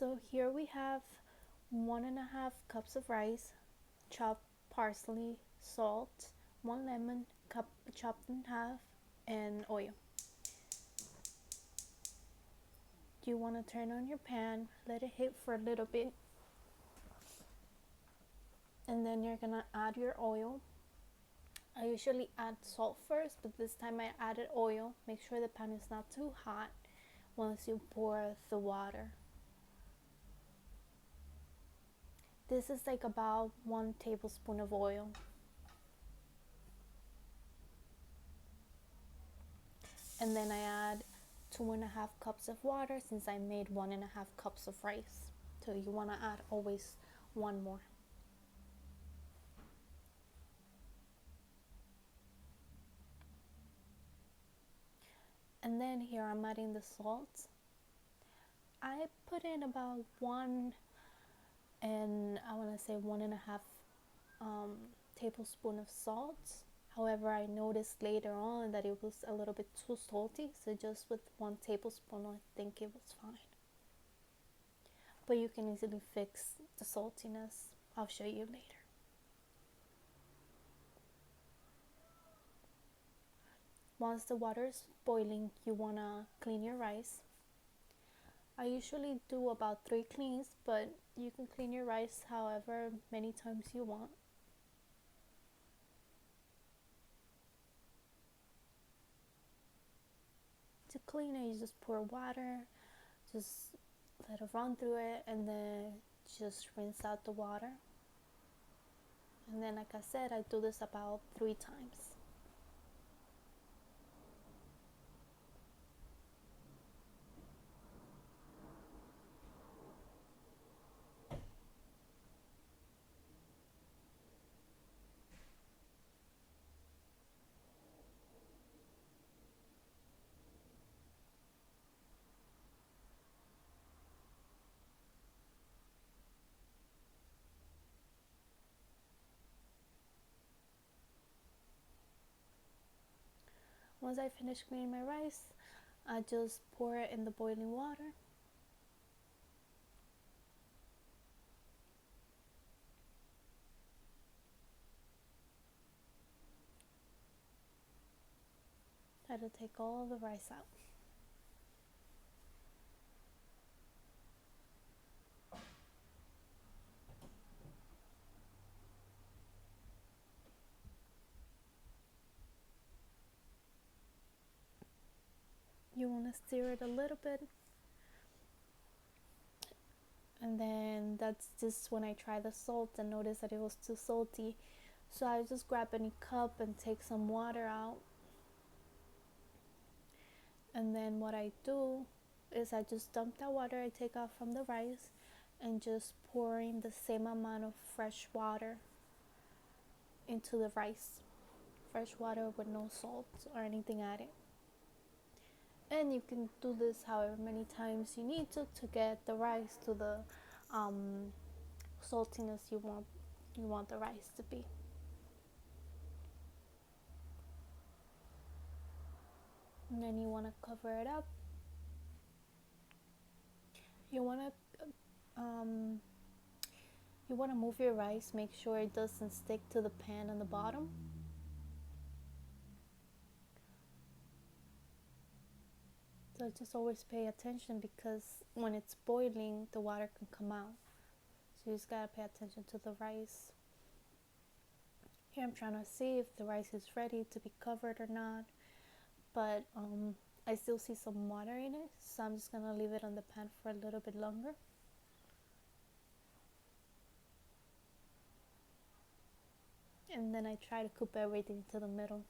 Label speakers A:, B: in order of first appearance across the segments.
A: So here we have 1.5 cups of rice, chopped parsley, salt, one lemon chopped in half, and oil. You want to turn on your pan, let it heat for a little bit, and then you're gonna add your oil. I usually add salt first, but this time I added oil. Make sure the pan is not too hot once you pour the water. This is like about 1 tablespoon of oil. And then I add 2.5 cups of water since I made 1.5 cups of rice. So you want to add always one more. And then here I'm adding the salt. I put in about 1.5 tablespoon of salt. However, I noticed later on that it was a little bit too salty, so just with 1 tablespoon I think it was fine. But you can easily fix the saltiness. I'll show you later. Once the water is boiling, you want to clean your rice. I usually do about 3 cleans, but you can clean your rice however many times you want. To clean it, you just pour water, just let it run through it, and then just rinse out the water. And then, like I said, I do this about 3 times. Once I finish cleaning my rice, I just pour it in the boiling water. Try to take all the rice out. You want to stir it a little bit, and then that's just when I try the salt and notice that it was too salty, so I just grab any cup and take some water out. And then what I do is I just dump that water I take out from the rice and just pour in the same amount of fresh water into the rice. Fresh water with no salt or anything added. And you can do this however many times you need to get the rice to the saltiness you want the rice to be. And then you want to cover it up. You want to move your rice, make sure it doesn't stick to the pan on the bottom. So just always pay attention, because when it's boiling the water can come out, so you just gotta pay attention to the rice. Here I'm trying to see if the rice is ready to be covered or not, but I still see some water in it, so I'm just gonna leave it on the pan for a little bit longer. And then I try to cook everything to the middle.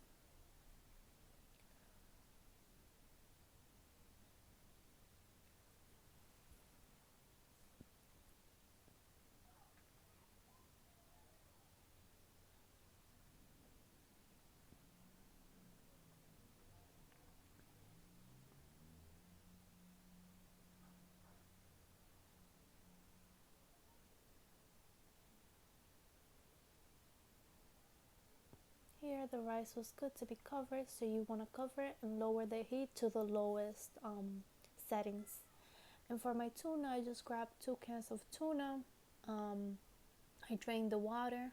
A: Here the rice was good to be covered, so you want to cover it and lower the heat to the lowest settings. And for my tuna, I just grabbed 2 cans of tuna. Um, I drained the water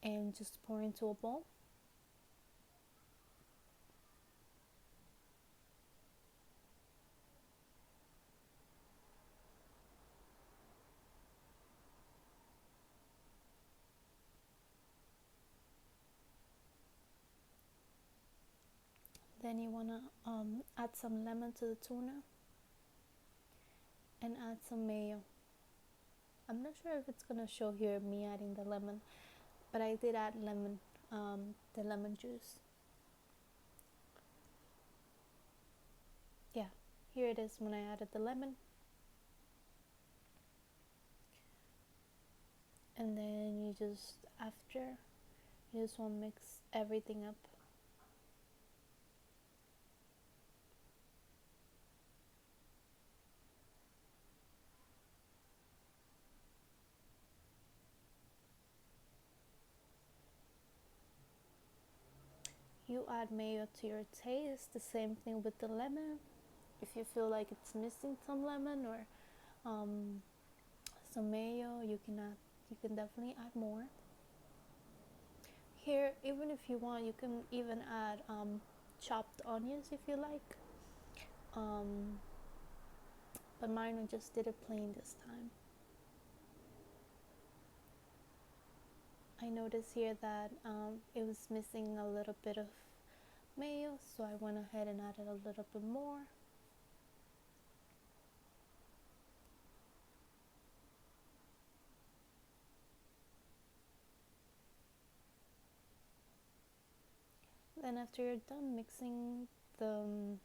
A: and just pour into a bowl. Then you want to add some lemon to the tuna and add some mayo. I'm not sure if it's going to show here me adding the lemon, but I did add lemon, the lemon juice. Yeah, here it is when I added the lemon. And then you just want to mix everything up. You add mayo to your taste. The same thing with the lemon. If you feel like it's missing some lemon or some mayo, you can definitely add more. Here, even if you want, you can even add chopped onions if you like. But mine, I just did it plain this time. I noticed here that it was missing a little bit of mayo, so I went ahead and added a little bit more. Then after you're done mixing the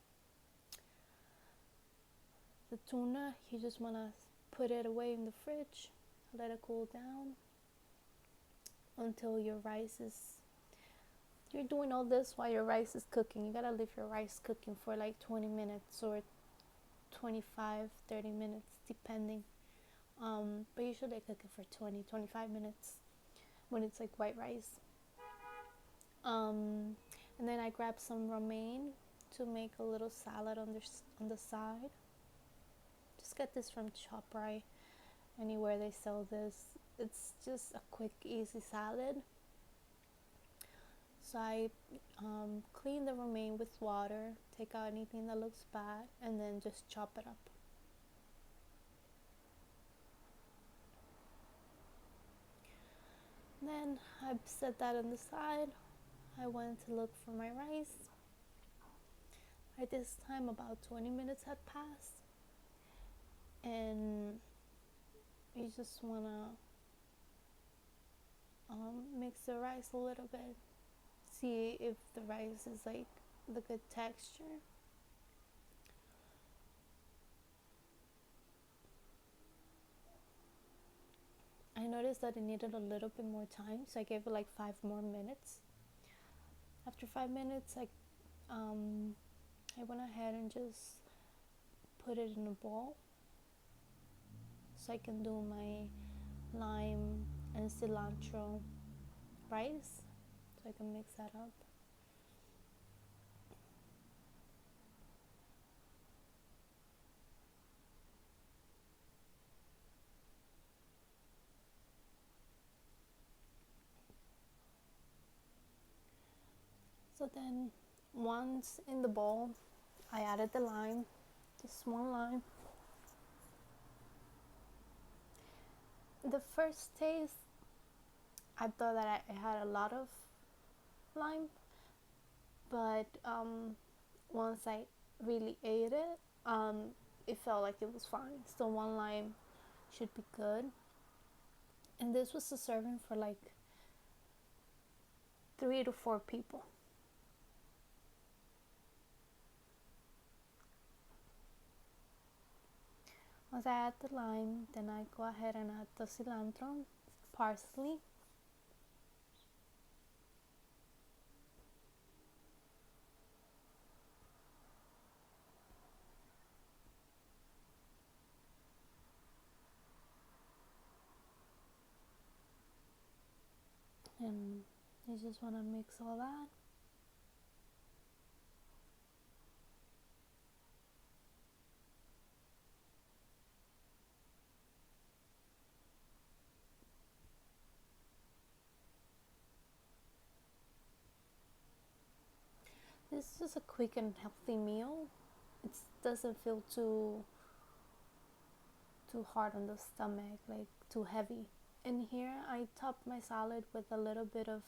A: tuna, you just want to put it away in the fridge, let it cool down until your rice is, you're doing all this while your rice is cooking. You gotta leave your rice cooking for like 20 minutes or 25-30 minutes depending, but usually I cook it for 20-25 minutes when it's like white rice. And then I grabbed some romaine to make a little salad on the side. Just get this from ShopRite, anywhere they sell this. It's just a quick, easy salad. So I clean the romaine with water, take out anything that looks bad, and then just chop it up. Then I set that on the side. I went to look for my rice. At this time, about 20 minutes had passed, and you just want to mix the rice a little bit, see if the rice is like the good texture. I noticed that it needed a little bit more time, so I gave it like 5 more minutes. After 5 minutes, I went ahead and just put it in a bowl so I can do my lime and cilantro rice, so I can mix that up. So then once in the bowl, I added the lime, just one lime. The first taste, I thought that I had a lot of lime, but once I really ate it, it felt like it was fine. So 1 lime should be good. And this was a serving for like 3 to 4 people. Once I add the lime, then I go ahead and add the cilantro, parsley, and you just want to mix all that. It's just a quick and healthy meal. It doesn't feel too hard on the stomach, like too heavy. And here I top my salad with a little bit of